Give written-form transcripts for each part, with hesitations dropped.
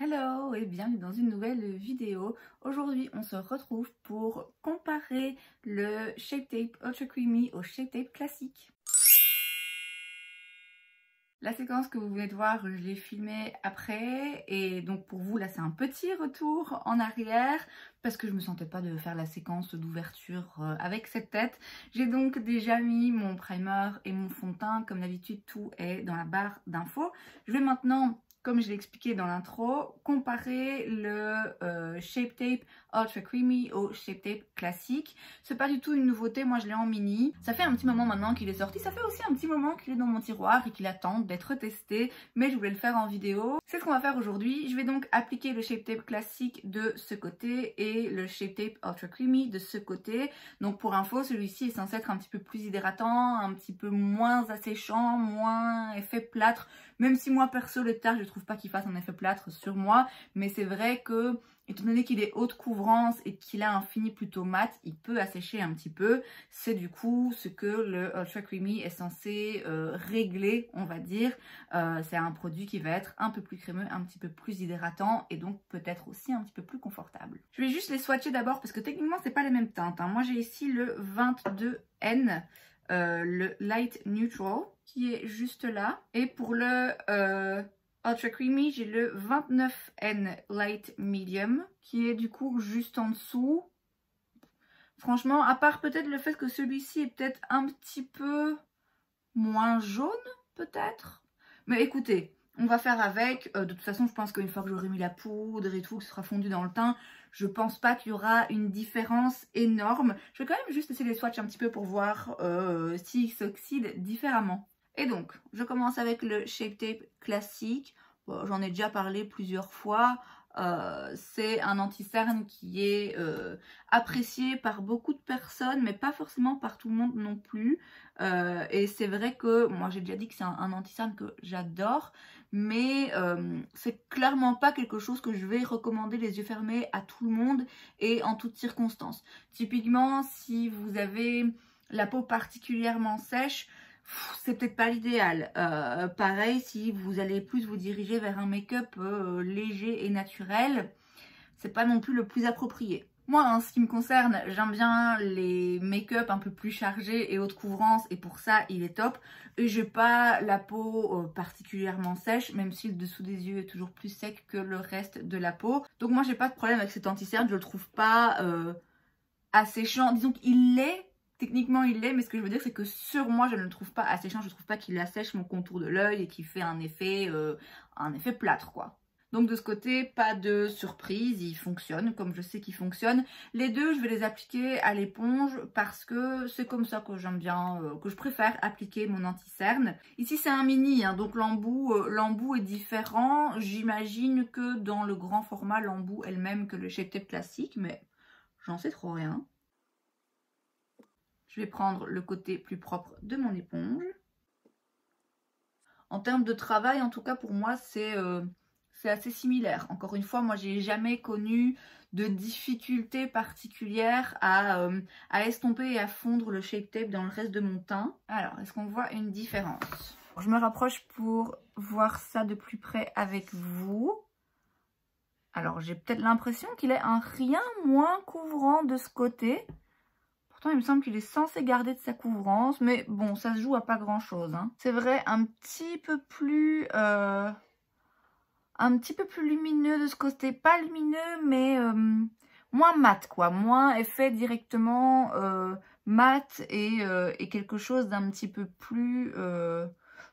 Hello et bienvenue dans une nouvelle vidéo. Aujourd'hui, on se retrouve pour comparer le Shape Tape Ultra Creamy au Shape Tape classique. La séquence que vous venez de voir, je l'ai filmée après et donc pour vous, là c'est un petit retour en arrière parce que je me sentais pas de faire la séquence d'ouverture avec cette tête. J'ai donc déjà mis mon primer et mon fond de teint, comme d'habitude tout est dans la barre d'infos. Je vais maintenant, comme je l'ai expliqué dans l'intro, comparer le Shape Tape Ultra Creamy au Shape Tape classique. C'est pas du tout une nouveauté, moi je l'ai en mini. Ça fait un petit moment maintenant qu'il est sorti, ça fait aussi un petit moment qu'il est dans mon tiroir et qu'il attend d'être testé, mais je voulais le faire en vidéo. C'est ce qu'on va faire aujourd'hui. Je vais donc appliquer le Shape Tape classique de ce côté et le Shape Tape Ultra Creamy de ce côté. Donc pour info, celui-ci est censé être un petit peu plus hydratant, un petit peu moins asséchant, moins effet plâtre, même si moi perso le tard je trouve pas qu'il fasse un effet plâtre sur moi, mais c'est vrai que étant donné qu'il est haute couvrance et qu'il a un fini plutôt mat, il peut assécher un petit peu. C'est du coup ce que le Ultra Creamy est censé régler, on va dire. C'est un produit qui va être un peu plus crémeux, un petit peu plus hydratant et donc peut-être aussi un petit peu plus confortable. Je vais juste les swatcher d'abord parce que techniquement c'est pas les mêmes teintes, hein. Moi j'ai ici le 22N, le Light Neutral qui est juste là. Et pour le Ultra Creamy, j'ai le 29N Light Medium qui est du coup juste en dessous. Franchement, à part peut-être le fait que celui-ci est peut-être un petit peu moins jaune, peut-être. Mais écoutez, on va faire avec. De toute façon, je pense qu'une fois que j'aurai mis la poudre et tout, que ce sera fondu dans le teint, je pense pas qu'il y aura une différence énorme. Je vais quand même juste essayer les swatchs un petit peu pour voir s'ils s'oxydent différemment. Et donc, je commence avec le Shape Tape classique. Bon, j'en ai déjà parlé plusieurs fois. C'est un anti-cerne qui est apprécié par beaucoup de personnes, mais pas forcément par tout le monde non plus. Et c'est vrai que, moi j'ai déjà dit que c'est un anti-cerne que j'adore, mais c'est clairement pas quelque chose que je vais recommander les yeux fermés à tout le monde et en toutes circonstances. Typiquement, si vous avez la peau particulièrement sèche, c'est peut-être pas l'idéal. Pareil, si vous allez plus vous diriger vers un make-up léger et naturel, c'est pas non plus le plus approprié. Moi, en ce qui me concerne, j'aime bien les make-up un peu plus chargés et haute couvrance, et pour ça, il est top. Et j'ai pas la peau particulièrement sèche, même si le dessous des yeux est toujours plus sec que le reste de la peau. Donc moi, j'ai pas de problème avec cet anti-cerne, je le trouve pas asséchant. Disons qu'il l'est. Techniquement il l'est, mais ce que je veux dire c'est que sur moi je ne le trouve pas asséchant, je trouve pas qu'il assèche mon contour de l'œil et qu'il fait un effet plâtre quoi. Donc de ce côté, pas de surprise, il fonctionne comme je sais qu'il fonctionne. Les deux, je vais les appliquer à l'éponge parce que c'est comme ça que j'aime bien, que je préfère appliquer mon anti-cerne. Ici c'est un mini, hein, donc l'embout est différent. J'imagine que dans le grand format, l'embout est le même que le Shape Tape classique, mais j'en sais trop rien. Je vais prendre le côté plus propre de mon éponge. En termes de travail, en tout cas pour moi, c'est assez similaire. Encore une fois, moi, j'ai jamais connu de difficulté particulière à estomper et à fondre le Shape Tape dans le reste de mon teint. Alors, est-ce qu'on voit une différence? Je me rapproche pour voir ça de plus près avec vous. Alors, j'ai peut-être l'impression qu'il est un rien moins couvrant de ce côté. Pourtant, il me semble qu'il est censé garder de sa couvrance, mais bon, ça se joue à pas grand-chose, hein. C'est vrai, un petit peu plus lumineux de ce côté. Pas lumineux, mais moins mat, quoi. Moins effet directement mat et quelque chose d'un petit peu plus...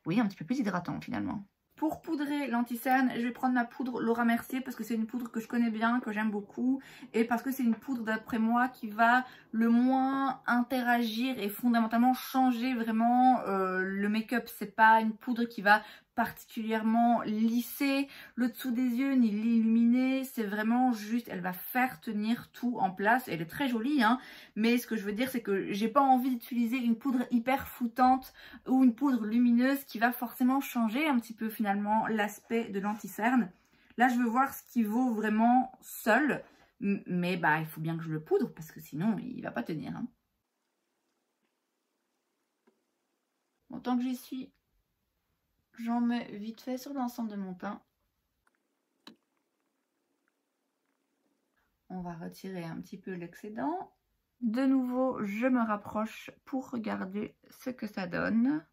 oui, un petit peu plus hydratant, finalement. Pour poudrer l'anti-cerne, je vais prendre ma poudre Laura Mercier parce que c'est une poudre que je connais bien, que j'aime beaucoup. Et parce que c'est une poudre d'après moi qui va le moins interagir et fondamentalement changer vraiment le make-up. C'est pas une poudre qui va particulièrement lisser le dessous des yeux ni l'illuminer. C'est vraiment juste, elle va faire tenir tout en place. Elle est très jolie, hein, mais ce que je veux dire c'est que j'ai pas envie d'utiliser une poudre hyper floutante ou une poudre lumineuse qui va forcément changer un petit peu finalement l'aspect de l'anti-cerne. Là je veux voir ce qui vaut vraiment seul, mais bah il faut bien que je le poudre parce que sinon il va pas tenir, hein. Bon, tant que j'y suis, j'en mets vite fait sur l'ensemble de mon teint. va retirer un petit peu l'excédent. De nouveau, je me rapproche pour regarder ce que ça donne.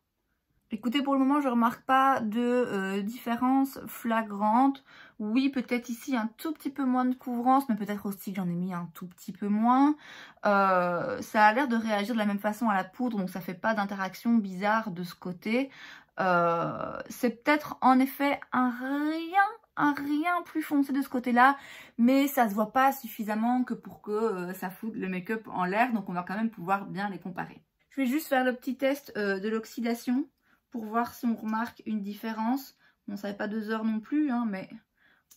Écoutez, pour le moment, je ne remarque pas de différence flagrante. Oui, peut-être ici un tout petit peu moins de couvrance, mais peut-être aussi que j'en ai mis un tout petit peu moins. Ça a l'air de réagir de la même façon à la poudre, donc ça fait pas d'interaction bizarre de ce côté. C'est peut-être en effet un rien plus foncé de ce côté-là, mais ça se voit pas suffisamment que pour que ça foute le make-up en l'air, donc on va quand même pouvoir bien les comparer. Je vais juste faire le petit test de l'oxydation pour voir si on remarque une différence. Bon, ça fait pas 2 heures non plus, hein, mais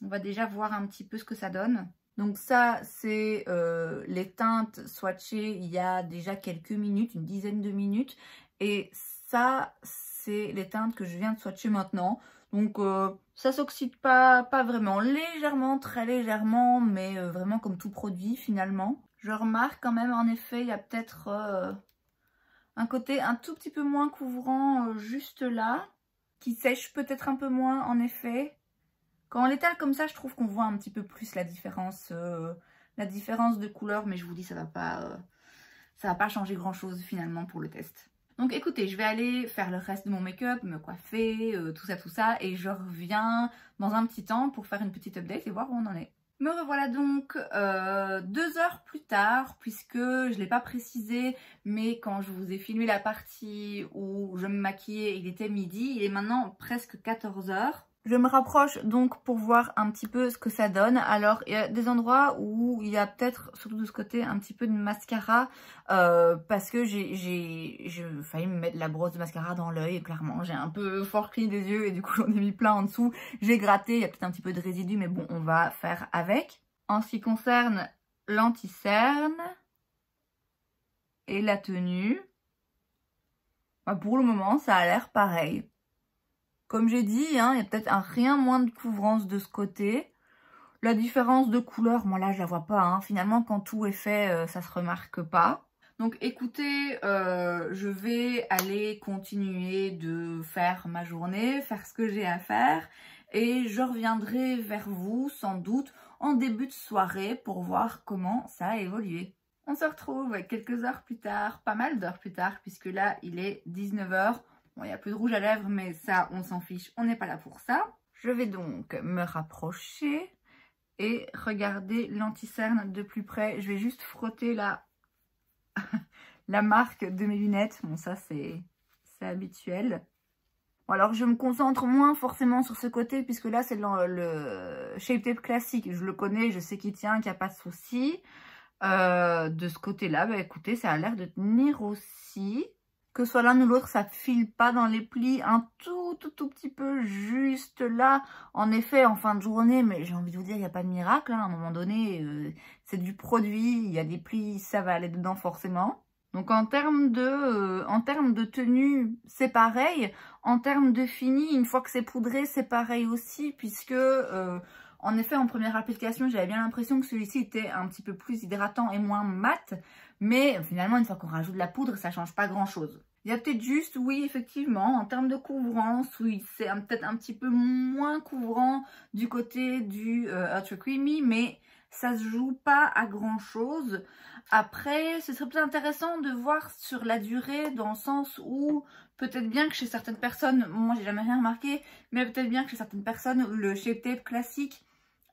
on va déjà voir un petit peu ce que ça donne. Donc ça, c'est les teintes swatchées il y a déjà quelques minutes, une dizaine de minutes. Et ça, c'est les teintes que je viens de swatcher maintenant. Donc ça s'oxyde pas vraiment, légèrement, très légèrement, mais vraiment comme tout produit finalement. Je remarque quand même en effet, il y a peut-être un côté un tout petit peu moins couvrant juste là, qui sèche peut-être un peu moins en effet. Quand on l'étale comme ça, je trouve qu'on voit un petit peu plus la différence de couleur, mais je vous dis, ça va pas changer grand-chose finalement pour le test. Donc écoutez, je vais aller faire le reste de mon make-up, me coiffer, tout ça, et je reviens dans un petit temps pour faire une petite update et voir où on en est. Me revoilà donc 2 heures plus tard, puisque je ne l'ai pas précisé, mais quand je vous ai filmé la partie où je me maquillais, il était midi, il est maintenant presque 14 heures. Je me rapproche donc pour voir un petit peu ce que ça donne. Alors, il y a des endroits où il y a peut-être, surtout de ce côté, un petit peu de mascara. Parce que j'ai failli me mettre la brosse de mascara dans l'œil. Clairement, j'ai un peu fort cligné des yeux et du coup, j'en ai mis plein en dessous. J'ai gratté, il y a peut-être un petit peu de résidu, mais bon, on va faire avec. En ce qui concerne l'anti-cerne et la tenue, bah pour le moment, ça a l'air pareil. Comme j'ai dit, hein, il y a peut-être un rien moins de couvrance de ce côté. La différence de couleur, moi là je la vois pas. Hein. Finalement, quand tout est fait, ça se remarque pas. Donc écoutez, je vais aller continuer de faire ma journée, faire ce que j'ai à faire. Et je reviendrai vers vous, sans doute, en début de soirée pour voir comment ça a évolué. On se retrouve quelques heures plus tard, pas mal d'heures plus tard, puisque là il est 19 h. Bon, il n'y a plus de rouge à lèvres, mais ça, on s'en fiche, on n'est pas là pour ça. Je vais donc me rapprocher et regarder l'anti-cerne de plus près. Je vais juste frotter la marque de mes lunettes. Bon, ça, c'est habituel. Bon, alors, je me concentre moins forcément sur ce côté, puisque là, c'est le Shape Tape classique. Je le connais, je sais qu'il tient, qu'il n'y a pas de souci. De ce côté-là, bah, écoutez, ça a l'air de tenir aussi. Que ce soit l'un ou l'autre, ça ne file pas dans les plis, un tout petit peu juste là. En effet, en fin de journée, mais j'ai envie de vous dire, il n'y a pas de miracle. Hein. À un moment donné, c'est du produit, il y a des plis, ça va aller dedans forcément. Donc en termes de tenue, c'est pareil. En termes de fini, une fois que c'est poudré, c'est pareil aussi, puisque en effet, en première application, j'avais bien l'impression que celui-ci était un petit peu plus hydratant et moins mat. Mais finalement, une fois qu'on rajoute de la poudre, ça change pas grand-chose. Il y a peut-être juste, oui, effectivement, en termes de couvrance, oui, c'est peut-être un petit peu moins couvrant du côté du Ultra Creamy, mais ça se joue pas à grand-chose. Après, ce serait peut-être intéressant de voir sur la durée, dans le sens où peut-être bien que chez certaines personnes, moi j'ai jamais rien remarqué, mais peut-être bien que chez certaines personnes, le Shape Tape classique,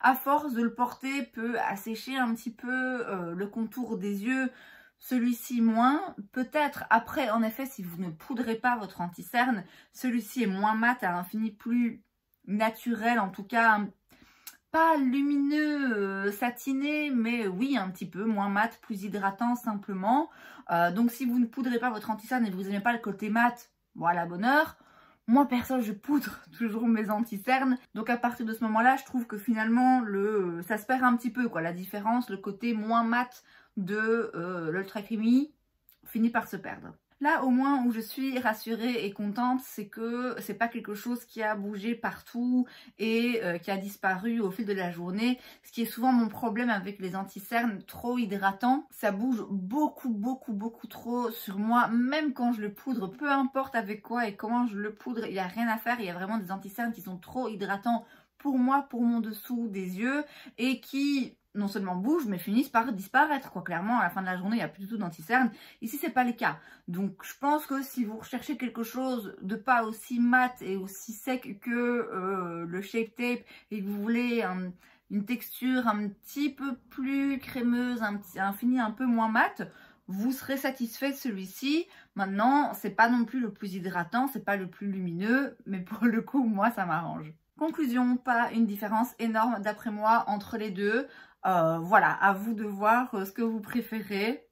à force de le porter, peut assécher un petit peu le contour des yeux, celui-ci moins. Peut-être après, en effet, si vous ne poudrez pas votre anti-cerne, celui-ci est moins mat, à un fini plus naturel, en tout cas, pas lumineux, satiné, mais oui, un petit peu moins mat, plus hydratant simplement. Donc si vous ne poudrez pas votre anti-cerne et que vous n'aimez pas le côté mat, voilà, bonne heure. Moi, perso, je poudre toujours mes anti-cernes. Donc, à partir de ce moment-là, je trouve que finalement, ça se perd un petit peu, quoi. La différence, le côté moins mat de l'Ultra Creamy finit par se perdre. Là, au moins, où je suis rassurée et contente, c'est que c'est pas quelque chose qui a bougé partout et qui a disparu au fil de la journée. Ce qui est souvent mon problème avec les anti-cernes trop hydratants. Ça bouge beaucoup trop sur moi, même quand je le poudre, peu importe avec quoi et comment je le poudre, il n'y a rien à faire. Il y a vraiment des anti-cernes qui sont trop hydratants pour moi, pour mon dessous des yeux, et qui non seulement bougent, mais finissent par disparaître, quoi. Clairement, à la fin de la journée, il n'y a plus du tout d'anti-cerne. Ici, c'est pas le cas. Donc, je pense que si vous recherchez quelque chose de pas aussi mat et aussi sec que le Shape Tape, et que vous voulez une texture un petit peu plus crémeuse, un fini un peu moins mat, vous serez satisfait de celui-ci. Maintenant, c'est pas non plus le plus hydratant, c'est pas le plus lumineux, mais pour le coup, moi, ça m'arrange. Conclusion, pas une différence énorme d'après moi entre les deux. Voilà, à vous de voir ce que vous préférez.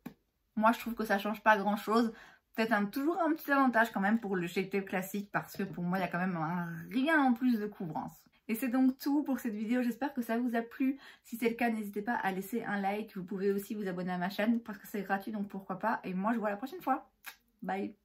Moi, je trouve que ça change pas grand-chose. Peut-être toujours un petit avantage quand même pour le Shape Tape classique, parce que pour moi, il y a quand même un rien en plus de couvrance. Et c'est donc tout pour cette vidéo, j'espère que ça vous a plu. Si c'est le cas, n'hésitez pas à laisser un like. Vous pouvez aussi vous abonner à ma chaîne parce que c'est gratuit, donc pourquoi pas. Et moi, je vous vois la prochaine fois. Bye!